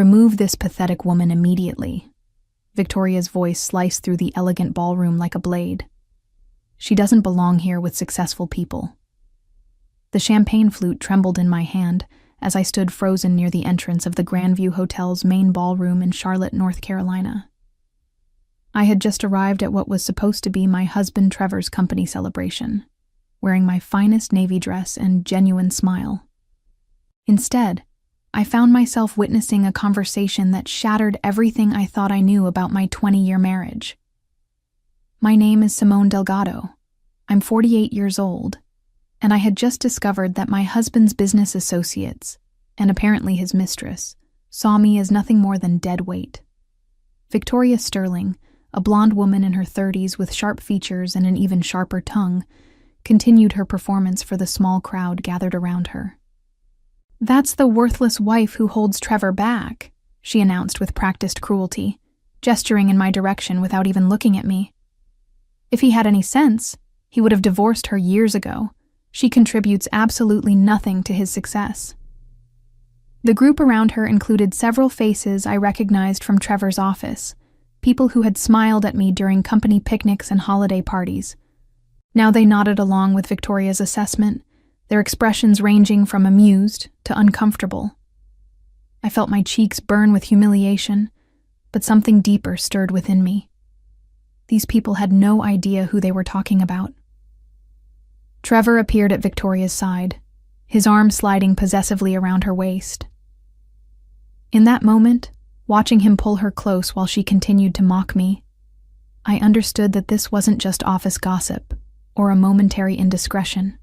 "Remove this pathetic woman immediately." Victoria's voice sliced through the elegant ballroom like a blade. "She doesn't belong here with successful people." The champagne flute trembled in my hand as I stood frozen near the entrance of the Grandview Hotel's main ballroom in Charlotte, North Carolina. I had just arrived at what was supposed to be my husband Trevor's company celebration, wearing my finest navy dress and genuine smile. Instead, I found myself witnessing a conversation that shattered everything I thought I knew about my 20-year marriage. "My name is Simone Delgado. I'm 48 years old, and I had just discovered that my husband's business associates, and apparently his mistress, saw me as nothing more than dead weight." Victoria Sterling, a blonde woman in her 30s with sharp features and an even sharper tongue, continued her performance for the small crowd gathered around her. "That's the worthless wife who holds Trevor back," she announced with practiced cruelty, gesturing in my direction without even looking at me. "If he had any sense, he would have divorced her years ago. She contributes absolutely nothing to his success." The group around her included several faces I recognized from Trevor's office, people who had smiled at me during company picnics and holiday parties. Now they nodded along with Victoria's assessment, their expressions ranging from amused to uncomfortable. I felt my cheeks burn with humiliation, but something deeper stirred within me. These people had no idea who they were talking about. Trevor appeared at Victoria's side, his arm sliding possessively around her waist. In that moment, watching him pull her close while she continued to mock me, I understood that this wasn't just office gossip or a momentary indiscretion.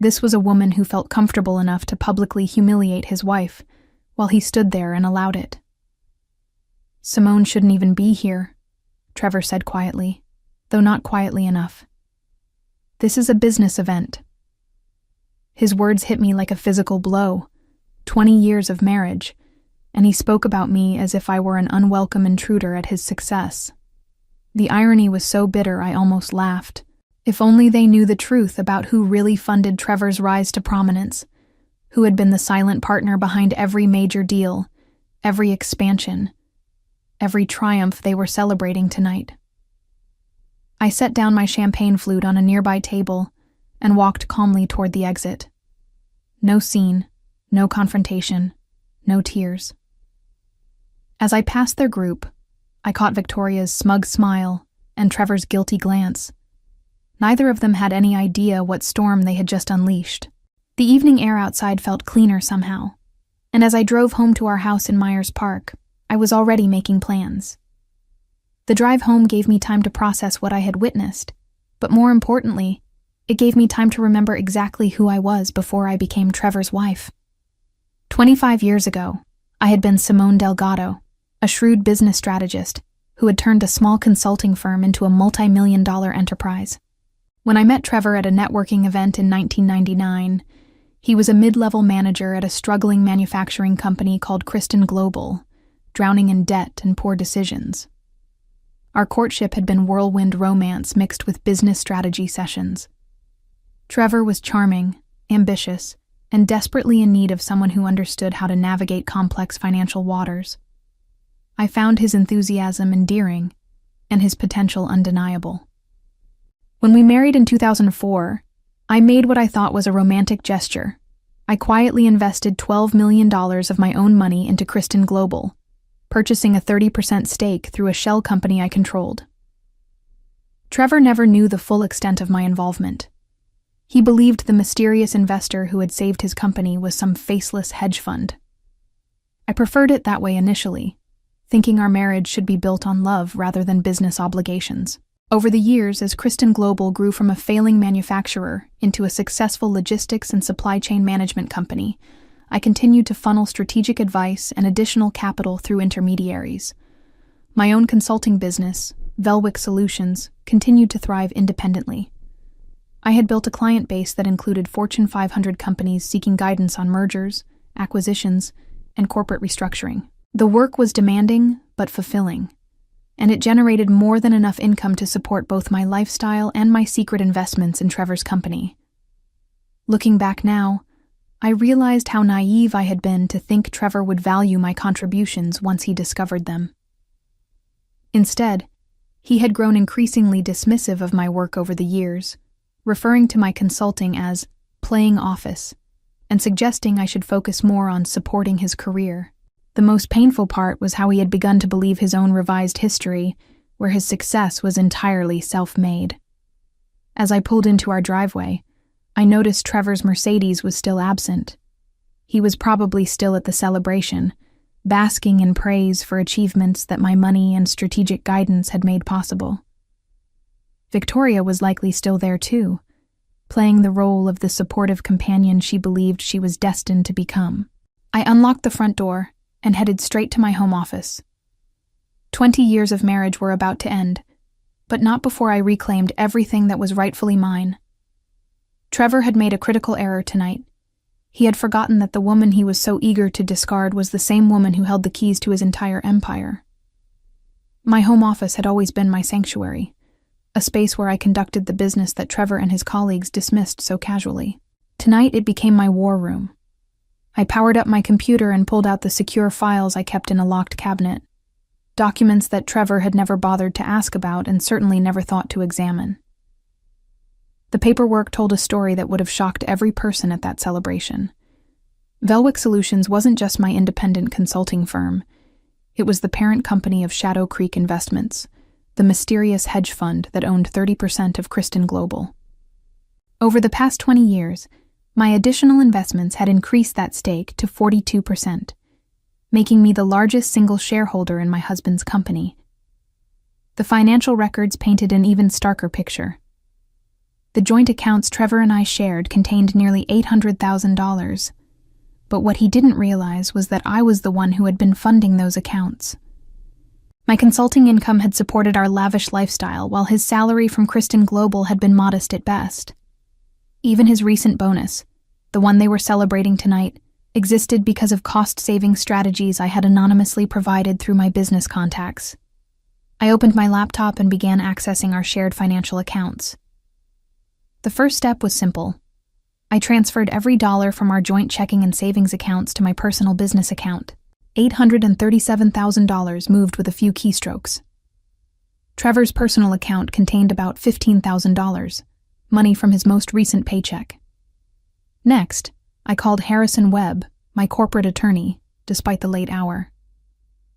This was a woman who felt comfortable enough to publicly humiliate his wife while he stood there and allowed it. "Simone shouldn't even be here," Trevor said quietly, though not quietly enough. "This is a business event." His words hit me like a physical blow. 20 years of marriage, and he spoke about me as if I were an unwelcome intruder at his success. The irony was so bitter I almost laughed. If only they knew the truth about who really funded Trevor's rise to prominence, who had been the silent partner behind every major deal, every expansion, every triumph they were celebrating tonight. I set down my champagne flute on a nearby table and walked calmly toward the exit. No scene, no confrontation, no tears. As I passed their group, I caught Victoria's smug smile and Trevor's guilty glance. Neither of them had any idea what storm they had just unleashed. The evening air outside felt cleaner somehow, and as I drove home to our house in Myers Park, I was already making plans. The drive home gave me time to process what I had witnessed, but more importantly, it gave me time to remember exactly who I was before I became Trevor's wife. 25 years ago, I had been Simone Delgado, a shrewd business strategist who had turned a small consulting firm into a multi-million-dollar enterprise. When I met Trevor at a networking event in 1999, he was a mid-level manager at a struggling manufacturing company called Kristen Global, drowning in debt and poor decisions. Our courtship had been whirlwind romance mixed with business strategy sessions. Trevor was charming, ambitious, and desperately in need of someone who understood how to navigate complex financial waters. I found his enthusiasm endearing and his potential undeniable. When we married in 2004, I made what I thought was a romantic gesture. I quietly invested $12 million of my own money into Kristen Global, purchasing a 30% stake through a shell company I controlled. Trevor never knew the full extent of my involvement. He believed the mysterious investor who had saved his company was some faceless hedge fund. I preferred it that way initially, thinking our marriage should be built on love rather than business obligations. Over the years, as Kristen Global grew from a failing manufacturer into a successful logistics and supply chain management company, I continued to funnel strategic advice and additional capital through intermediaries. My own consulting business, Velwick Solutions, continued to thrive independently. I had built a client base that included Fortune 500 companies seeking guidance on mergers, acquisitions, and corporate restructuring. The work was demanding but fulfilling, and it generated more than enough income to support both my lifestyle and my secret investments in Trevor's company. Looking back now, I realized how naive I had been to think Trevor would value my contributions once he discovered them. Instead, he had grown increasingly dismissive of my work over the years, referring to my consulting as playing office, and suggesting I should focus more on supporting his career. The most painful part was how he had begun to believe his own revised history, where his success was entirely self-made. As I pulled into our driveway, I noticed Trevor's Mercedes was still absent. He was probably still at the celebration, basking in praise for achievements that my money and strategic guidance had made possible. Victoria was likely still there too, playing the role of the supportive companion she believed she was destined to become. I unlocked the front door and headed straight to my home office. 20 years of marriage were about to end, but not before I reclaimed everything that was rightfully mine. Trevor had made a critical error tonight. He had forgotten that the woman he was so eager to discard was the same woman who held the keys to his entire empire. My home office had always been my sanctuary, a space where I conducted the business that Trevor and his colleagues dismissed so casually. Tonight it became my war room. I powered up my computer and pulled out the secure files I kept in a locked cabinet, documents that Trevor had never bothered to ask about and certainly never thought to examine. The paperwork told a story that would have shocked every person at that celebration. Velwick Solutions wasn't just my independent consulting firm. It was the parent company of Shadow Creek Investments, the mysterious hedge fund that owned 30% of Kristen Global. Over the past 20 years, my additional investments had increased that stake to 42%, making me the largest single shareholder in my husband's company. The financial records painted an even starker picture. The joint accounts Trevor and I shared contained nearly $800,000, but what he didn't realize was that I was the one who had been funding those accounts. My consulting income had supported our lavish lifestyle, while his salary from Kristen Global had been modest at best. Even his recent bonus, the one they were celebrating tonight, existed because of cost-saving strategies I had anonymously provided through my business contacts. I opened my laptop and began accessing our shared financial accounts. The first step was simple. I transferred every dollar from our joint checking and savings accounts to my personal business account. $837,000 moved with a few keystrokes. Trevor's personal account contained about $15,000, money from his most recent paycheck. Next, I called Harrison Webb, my corporate attorney, despite the late hour.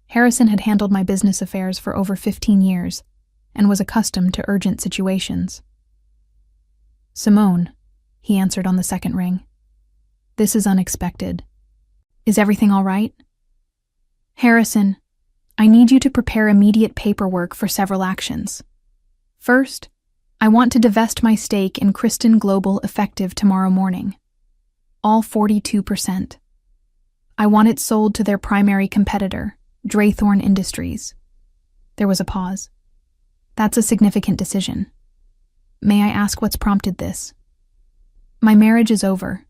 Harrison had handled my business affairs for over 15 years and was accustomed to urgent situations. "Simone," he answered on the second ring. "This is unexpected. Is everything all right?" "Harrison, I need you to prepare immediate paperwork for several actions. First, I want to divest my stake in Kristen Global effective tomorrow morning. All 42%. I want it sold to their primary competitor, Draythorn Industries." There was a pause. "That's a significant decision. May I ask what's prompted this?" "My marriage is over,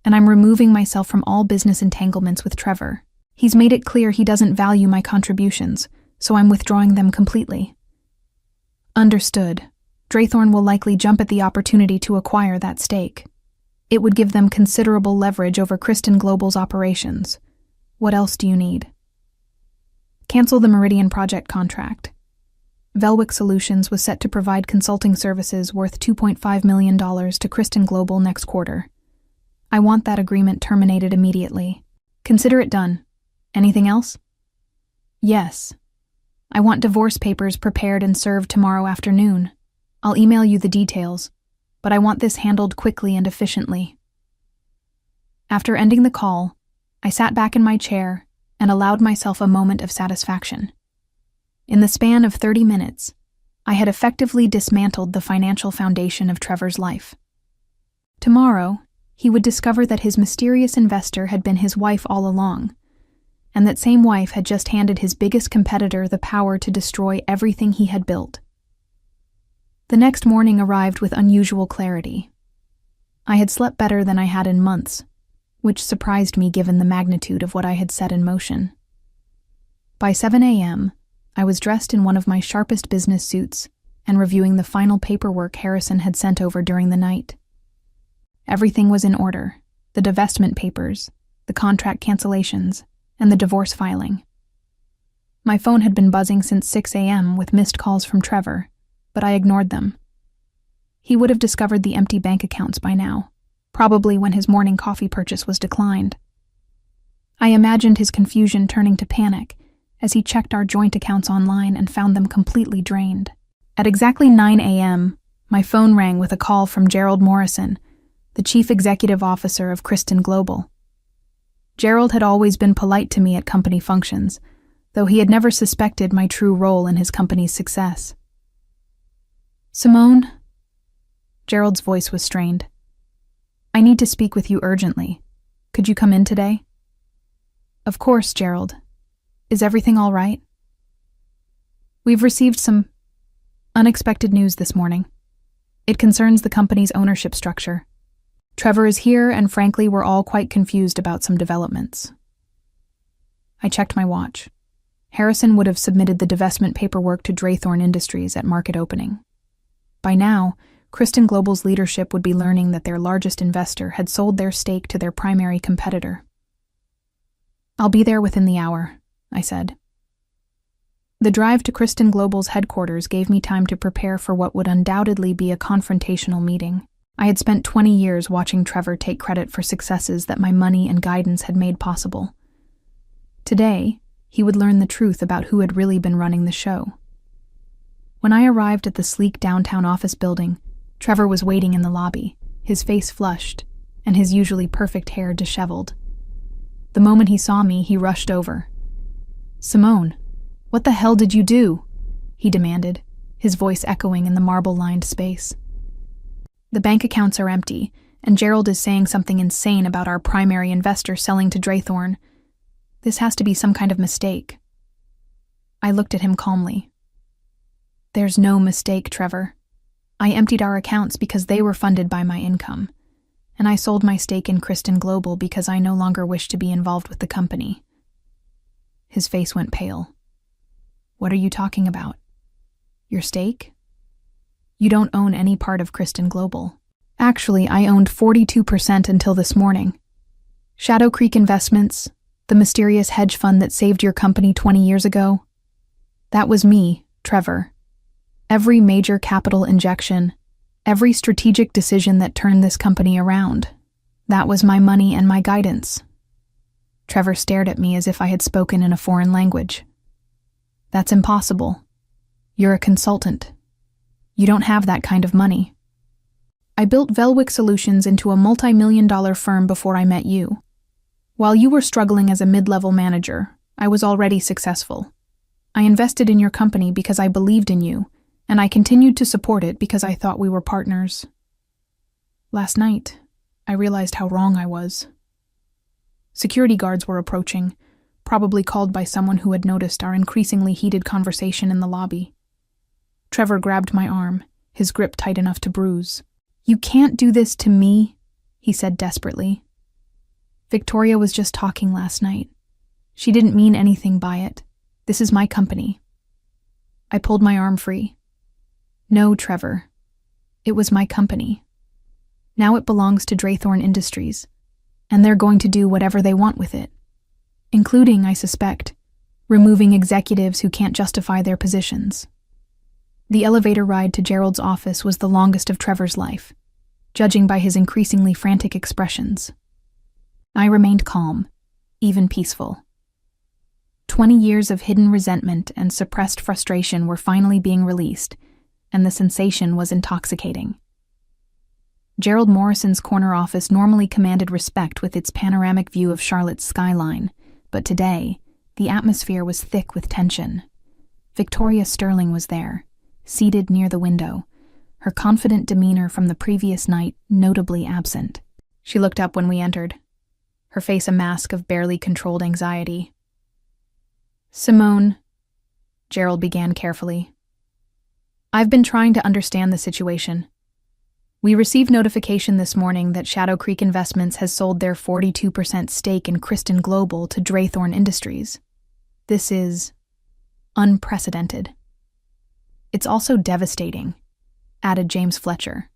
and I'm removing myself from all business entanglements with Trevor. He's made it clear he doesn't value my contributions, so I'm withdrawing them completely." "Understood. Draythorn will likely jump at the opportunity to acquire that stake. It would give them considerable leverage over Kristen Global's operations. What else do you need?" "Cancel the Meridian project contract. Velwick Solutions was set to provide consulting services worth $2.5 million to Kristen Global next quarter. I want that agreement terminated immediately. Consider it done. Anything else?" "Yes. I want divorce papers prepared and served tomorrow afternoon. I'll email you the details, but I want this handled quickly and efficiently." After ending the call, I sat back in my chair and allowed myself a moment of satisfaction. In the span of 30 minutes, I had effectively dismantled the financial foundation of Trevor's life. Tomorrow, he would discover that his mysterious investor had been his wife all along, and that same wife had just handed his biggest competitor the power to destroy everything he had built. The next morning arrived with unusual clarity. I had slept better than I had in months, which surprised me given the magnitude of what I had set in motion. By 7 a.m., I was dressed in one of my sharpest business suits and reviewing the final paperwork Harrison had sent over during the night. Everything was in order, the divestment papers, the contract cancellations, and the divorce filing. My phone had been buzzing since 6 a.m. with missed calls from Trevor, but I ignored them. He would have discovered the empty bank accounts by now, probably when his morning coffee purchase was declined. I imagined his confusion turning to panic as he checked our joint accounts online and found them completely drained. At exactly 9 a.m., my phone rang with a call from Gerald Morrison, the chief executive officer of Kristen Global. Gerald had always been polite to me at company functions, though he had never suspected my true role in his company's success. "Simone?" Gerald's voice was strained. "I need to speak with you urgently. Could you come in today?" "Of course, Gerald. Is everything all right?" "We've received some unexpected news this morning. It concerns the company's ownership structure. Trevor is here, and frankly, we're all quite confused about some developments." I checked my watch. Harrison would have submitted the divestment paperwork to Draythorn Industries at market opening. By now, Kristen Global's leadership would be learning that their largest investor had sold their stake to their primary competitor. "I'll be there within the hour," I said. The drive to Kristen Global's headquarters gave me time to prepare for what would undoubtedly be a confrontational meeting. I had spent 20 years watching Trevor take credit for successes that my money and guidance had made possible. Today, he would learn the truth about who had really been running the show. When I arrived at the sleek downtown office building, Trevor was waiting in the lobby, his face flushed, and his usually perfect hair disheveled. The moment he saw me, he rushed over. "Simone, what the hell did you do?" he demanded, his voice echoing in the marble-lined space. "The bank accounts are empty, and Gerald is saying something insane about our primary investor selling to Draythorn. This has to be some kind of mistake." I looked at him calmly. "There's no mistake, Trevor. I emptied our accounts because they were funded by my income, and I sold my stake in Kristen Global because I no longer wish to be involved with the company." His face went pale. "What are you talking about? Your stake? You don't own any part of Kristen Global." "Actually, I owned 42% until this morning. Shadow Creek Investments, the mysterious hedge fund that saved your company 20 years ago, that was me, Trevor. Every major capital injection, every strategic decision that turned this company around, that was my money and my guidance." Trevor stared at me as if I had spoken in a foreign language. "That's impossible. You're a consultant. You don't have that kind of money. I built Velwick Solutions into a multi-million-dollar firm before I met you. While you were struggling as a mid-level manager, I was already successful. I invested in your company because I believed in you, and I continued to support it because I thought we were partners. Last night, I realized how wrong I was. Security guards were approaching, probably called by someone who had noticed our increasingly heated conversation in the lobby. Trevor grabbed my arm, his grip tight enough to bruise. "You can't do this to me," he said desperately. "Victoria was just talking last night. She didn't mean anything by it. This is my company." I pulled my arm free. "No, Trevor. It was my company. Now it belongs to Draythorn Industries, and they're going to do whatever they want with it, including, I suspect, removing executives who can't justify their positions." The elevator ride to Gerald's office was the longest of Trevor's life, judging by his increasingly frantic expressions. I remained calm, even peaceful. 20 years of hidden resentment and suppressed frustration were finally being released, and the sensation was intoxicating. Gerald Morrison's corner office normally commanded respect with its panoramic view of Charlotte's skyline, but today, the atmosphere was thick with tension. Victoria Sterling was there, seated near the window, her confident demeanor from the previous night notably absent. She looked up when we entered, her face a mask of barely controlled anxiety. "Simone," Gerald began carefully, "I've been trying to understand the situation. We received notification this morning that Shadow Creek Investments has sold their 42% stake in Kristen Global to Draythorn Industries. This is unprecedented. It's also devastating," added James Fletcher,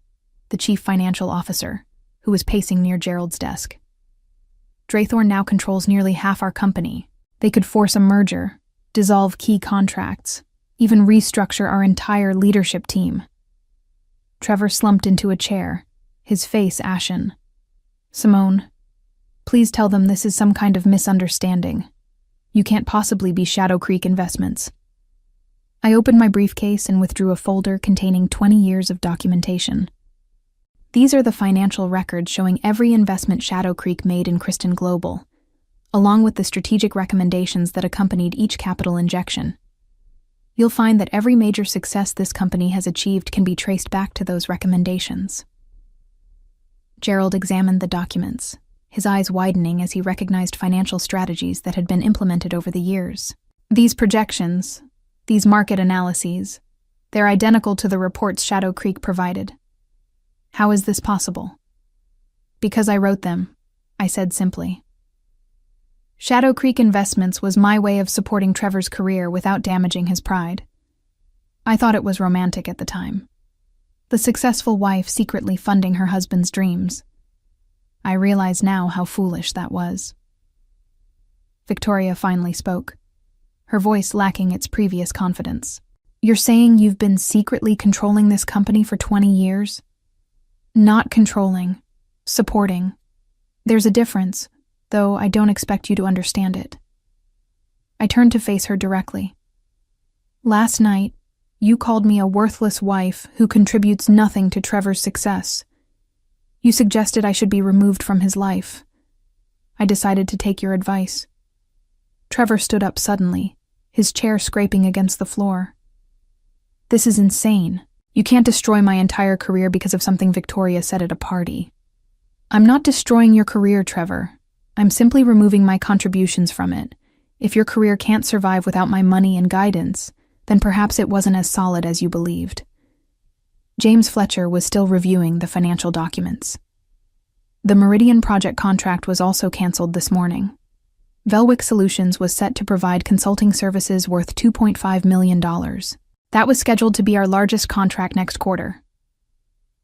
the chief financial officer, who was pacing near Gerald's desk. Draythorn now controls nearly half our company. They could force a merger, dissolve key contracts, even restructure our entire leadership team. Trevor slumped into a chair, his face ashen. Simone, please tell them this is some kind of misunderstanding. You can't possibly be Shadow Creek Investments. I opened my briefcase and withdrew a folder containing 20 years of documentation. These are the financial records showing every investment Shadow Creek made in Kristen Global, along with the strategic recommendations that accompanied each capital injection. You'll find that every major success this company has achieved can be traced back to those recommendations. Gerald examined the documents, his eyes widening as he recognized financial strategies that had been implemented over the years. These projections, these market analyses, they're identical to the reports Shadow Creek provided. How is this possible? Because I wrote them, I said simply. Shadow Creek Investments was my way of supporting Trevor's career without damaging his pride. I thought it was romantic at the time. The successful wife secretly funding her husband's dreams. I realize now how foolish that was. Victoria finally spoke, her voice lacking its previous confidence. You're saying you've been secretly controlling this company for 20 years? Not controlling, supporting. There's a difference, though I don't expect you to understand it. I turned to face her directly. Last night, you called me a worthless wife who contributes nothing to Trevor's success. You suggested I should be removed from his life. I decided to take your advice. Trevor stood up suddenly, his chair scraping against the floor. This is insane. You can't destroy my entire career because of something Victoria said at a party. I'm not destroying your career, Trevor. I'm simply removing my contributions from it. If your career can't survive without my money and guidance, then perhaps it wasn't as solid as you believed. James Fletcher was still reviewing the financial documents. The Meridian project contract was also canceled this morning. Velwick Solutions was set to provide consulting services worth $2.5 million. That was scheduled to be our largest contract next quarter.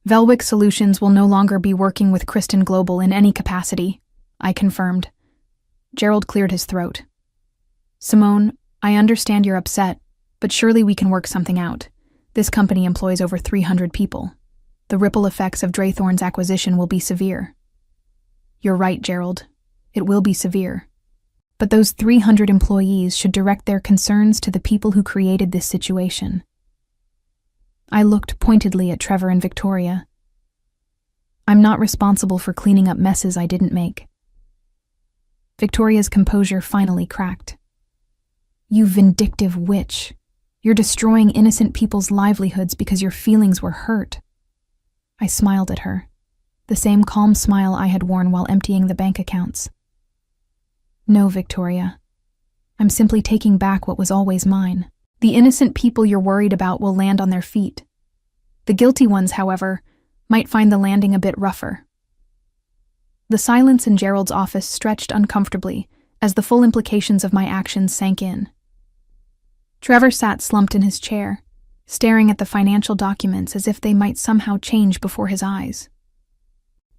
Velwick Solutions will no longer be working with Kristen Global in any capacity, I confirmed. Gerald cleared his throat. Simone, I understand you're upset, but surely we can work something out. This company employs over 300 people. The ripple effects of Draythorn's acquisition will be severe. You're right, Gerald. It will be severe. But those 300 employees should direct their concerns to the people who created this situation. I looked pointedly at Trevor and Victoria. I'm not responsible for cleaning up messes I didn't make. Victoria's composure finally cracked. You vindictive witch. You're destroying innocent people's livelihoods because your feelings were hurt. I smiled at her, the same calm smile I had worn while emptying the bank accounts. No, Victoria. I'm simply taking back what was always mine. The innocent people you're worried about will land on their feet. The guilty ones, however, might find the landing a bit rougher. The silence in Gerald's office stretched uncomfortably as the full implications of my actions sank in. Trevor sat slumped in his chair, staring at the financial documents as if they might somehow change before his eyes.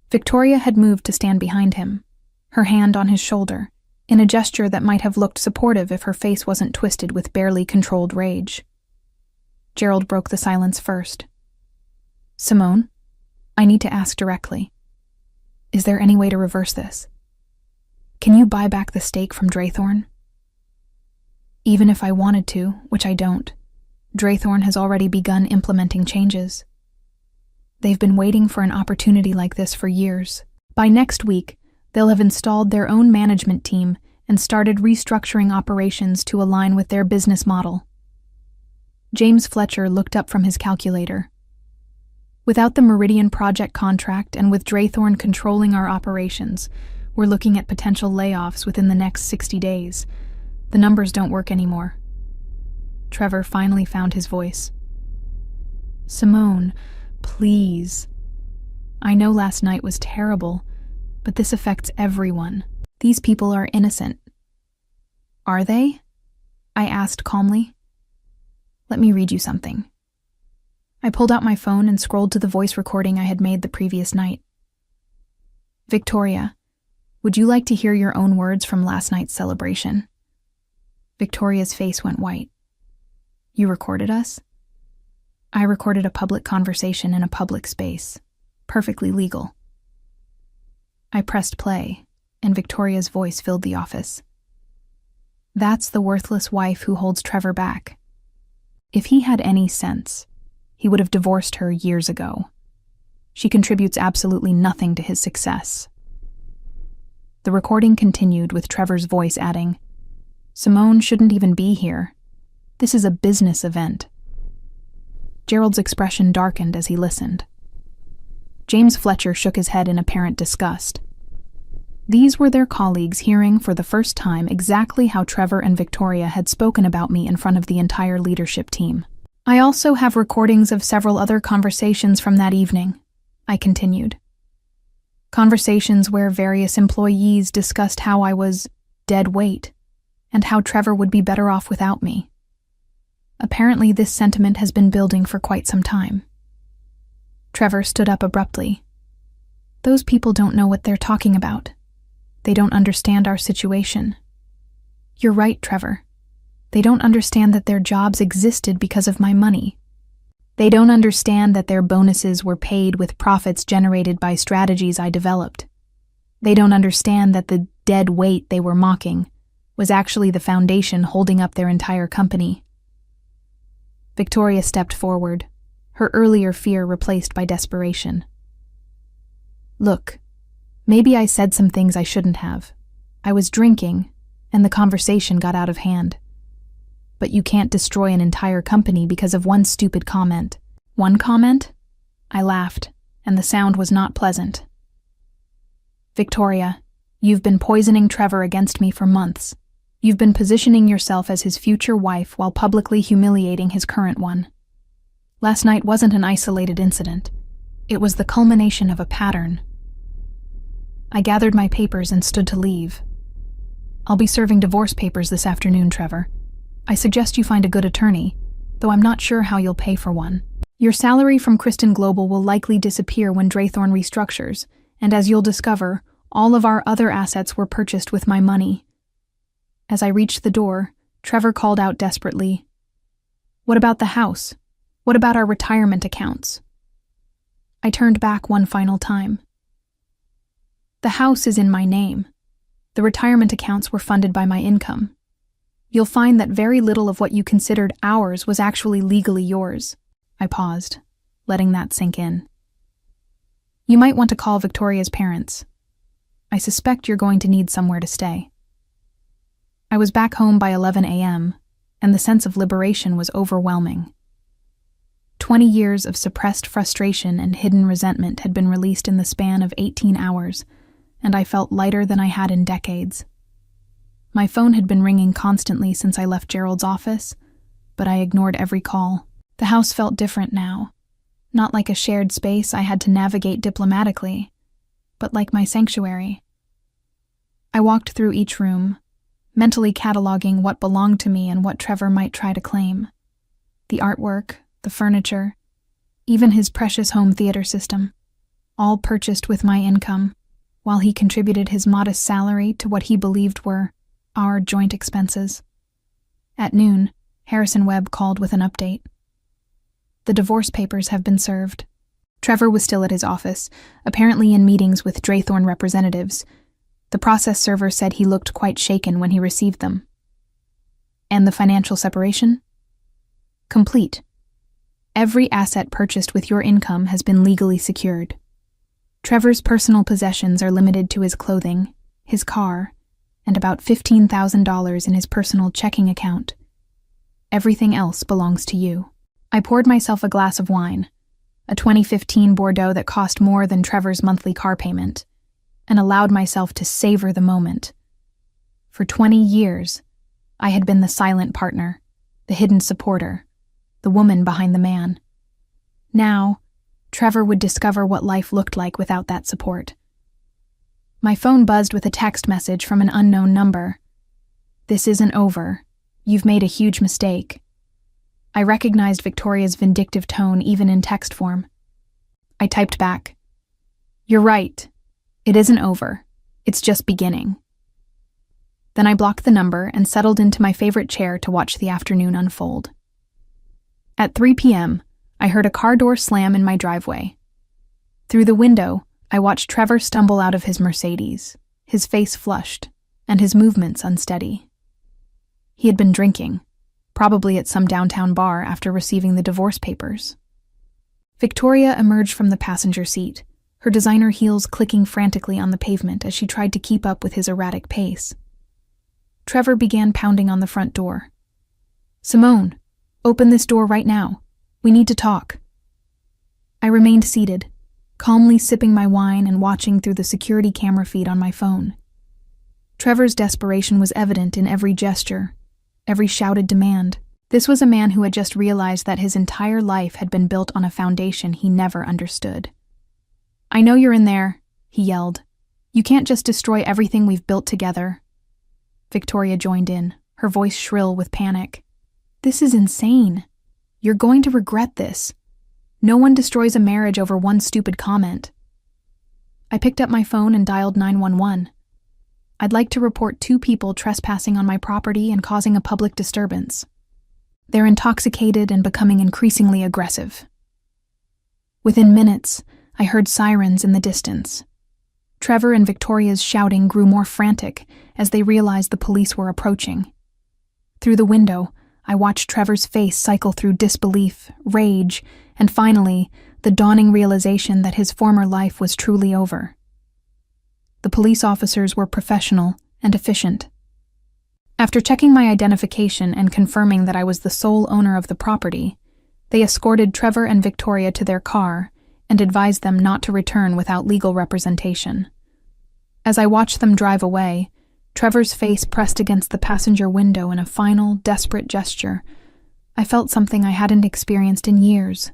Victoria had moved to stand behind him, her hand on his shoulder, in a gesture that might have looked supportive if her face wasn't twisted with barely controlled rage. Gerald broke the silence first. Simone, I need to ask directly. Is there any way to reverse this? Can you buy back the stake from Draythorn? Even if I wanted to, which I don't, Draythorn has already begun implementing changes. They've been waiting for an opportunity like this for years. By next week, they'll have installed their own management team and started restructuring operations to align with their business model. James Fletcher looked up from his calculator. Without the Meridian project contract and with Draythorn controlling our operations, we're looking at potential layoffs within the next 60 days. The numbers don't work anymore. Trevor finally found his voice. Simone, please. I know last night was terrible, but this affects everyone. These people are innocent. Are they? I asked calmly. Let me read you something. I pulled out my phone and scrolled to the voice recording I had made the previous night. Victoria, Would you like to hear your own words from last night's celebration? Victoria's face went white. You recorded us? I recorded a public conversation in a public space. Perfectly legal. I pressed play, and Victoria's voice filled the office. That's the worthless wife who holds Trevor back. If he had any sense, he would have divorced her years ago. She contributes absolutely nothing to his success. The recording continued with Trevor's voice adding, Simone shouldn't even be here. This is a business event. Gerald's expression darkened as he listened. James Fletcher shook his head in apparent disgust. These were their colleagues hearing for the first time exactly how Trevor and Victoria had spoken about me in front of the entire leadership team. I also have recordings of several other conversations from that evening, I continued. Conversations where various employees discussed how I was dead weight and how Trevor would be better off without me. Apparently, this sentiment has been building for quite some time. Trevor stood up abruptly. Those people don't know what they're talking about. They don't understand our situation. You're right, Trevor. They don't understand that their jobs existed because of my money. They don't understand that their bonuses were paid with profits generated by strategies I developed. They don't understand that the dead weight they were mocking was actually the foundation holding up their entire company. Victoria stepped forward, her earlier fear replaced by desperation. Look, maybe I said some things I shouldn't have. I was drinking, and the conversation got out of hand. But you can't destroy an entire company because of one stupid comment. One comment? I laughed, and the sound was not pleasant. Victoria, you've been poisoning Trevor against me for months. You've been positioning yourself as his future wife while publicly humiliating his current one. Last night wasn't an isolated incident. It was the culmination of a pattern. I gathered my papers and stood to leave. I'll be serving divorce papers this afternoon, Trevor. I suggest you find a good attorney, though I'm not sure how you'll pay for one. Your salary from Kristen Global will likely disappear when Draythorn restructures, and as you'll discover, all of our other assets were purchased with my money. As I reached the door, Trevor called out desperately, What about the house? What about our retirement accounts? I turned back one final time. The house is in my name. The retirement accounts were funded by my income. You'll find that very little of what you considered ours was actually legally yours. I paused, letting that sink in. You might want to call Victoria's parents. I suspect you're going to need somewhere to stay. I was back home by 11 a.m., and the sense of liberation was overwhelming. 20 years of suppressed frustration and hidden resentment had been released in the span of 18 hours, and I felt lighter than I had in decades. My phone had been ringing constantly since I left Gerald's office, but I ignored every call. The house felt different now, not like a shared space I had to navigate diplomatically, but like my sanctuary. I walked through each room, mentally cataloging what belonged to me and what Trevor might try to claim. The artwork, the furniture, even his precious home theater system, all purchased with my income, while he contributed his modest salary to what he believed were our joint expenses. At noon, Harrison Webb called with an update. The divorce papers have been served. Trevor was still at his office, apparently in meetings with Draythorn representatives. The process server said he looked quite shaken when he received them. And the financial separation? Complete. Every asset purchased with your income has been legally secured. Trevor's personal possessions are limited to his clothing, his car, and about $15,000 in his personal checking account. Everything else belongs to you. I poured myself a glass of wine, a 2015 Bordeaux that cost more than Trevor's monthly car payment, and allowed myself to savor the moment. For 20 years, I had been the silent partner, the hidden supporter, the woman behind the man. Now, Trevor would discover what life looked like without that support. My phone buzzed with a text message from an unknown number. This isn't over. You've made a huge mistake. I recognized Victoria's vindictive tone even in text form. I typed back, You're right. It isn't over. It's just beginning. Then I blocked the number and settled into my favorite chair to watch the afternoon unfold. At 3 p.m., I heard a car door slam in my driveway. Through the window, I watched Trevor stumble out of his Mercedes, his face flushed, and his movements unsteady. He had been drinking, probably at some downtown bar after receiving the divorce papers. Victoria emerged from the passenger seat, her designer heels clicking frantically on the pavement as she tried to keep up with his erratic pace. Trevor began pounding on the front door. "Simone, open this door right now. We need to talk." I remained seated, calmly sipping my wine and watching through the security camera feed on my phone. Trevor's desperation was evident in every gesture, every shouted demand. This was a man who had just realized that his entire life had been built on a foundation he never understood. "I know you're in there," he yelled. "You can't just destroy everything we've built together." Victoria joined in, her voice shrill with panic. "This is insane. You're going to regret this. No one destroys a marriage over one stupid comment." I picked up my phone and dialed 911. "I'd like to report 2 people trespassing on my property and causing a public disturbance. They're intoxicated and becoming increasingly aggressive." Within minutes, I heard sirens in the distance. Trevor and Victoria's shouting grew more frantic as they realized the police were approaching. Through the window, I watched Trevor's face cycle through disbelief, rage, and finally, the dawning realization that his former life was truly over. The police officers were professional and efficient. After checking my identification and confirming that I was the sole owner of the property, they escorted Trevor and Victoria to their car and advised them not to return without legal representation. As I watched them drive away, Trevor's face pressed against the passenger window in a final, desperate gesture. I felt something I hadn't experienced in years: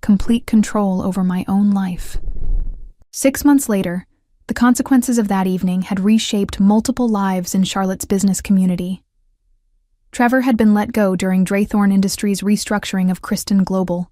complete control over my own life. 6 months later, the consequences of that evening had reshaped multiple lives in Charlotte's business community. Trevor had been let go during Draythorn Industries' restructuring of Kristen Global,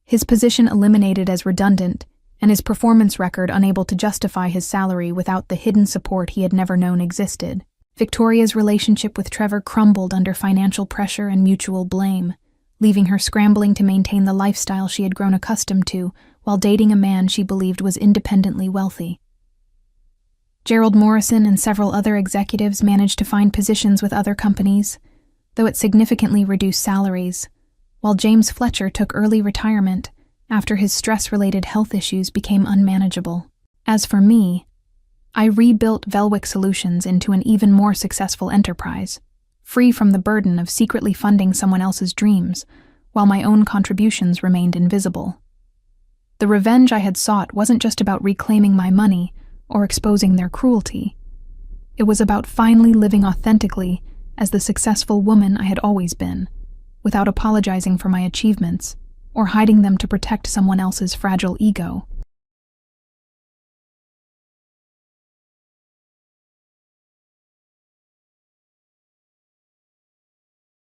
his position eliminated as redundant, and his performance record unable to justify his salary without the hidden support he had never known existed. Victoria's relationship with Trevor crumbled under financial pressure and mutual blame, leaving her scrambling to maintain the lifestyle she had grown accustomed to while dating a man she believed was independently wealthy. Gerald Morrison and several other executives managed to find positions with other companies, though at significantly reduced salaries, while James Fletcher took early retirement after his stress-related health issues became unmanageable. As for me, I rebuilt Velwick Solutions into an even more successful enterprise, free from the burden of secretly funding someone else's dreams, while my own contributions remained invisible. The revenge I had sought wasn't just about reclaiming my money or exposing their cruelty. It was about finally living authentically as the successful woman I had always been, without apologizing for my achievements or hiding them to protect someone else's fragile ego.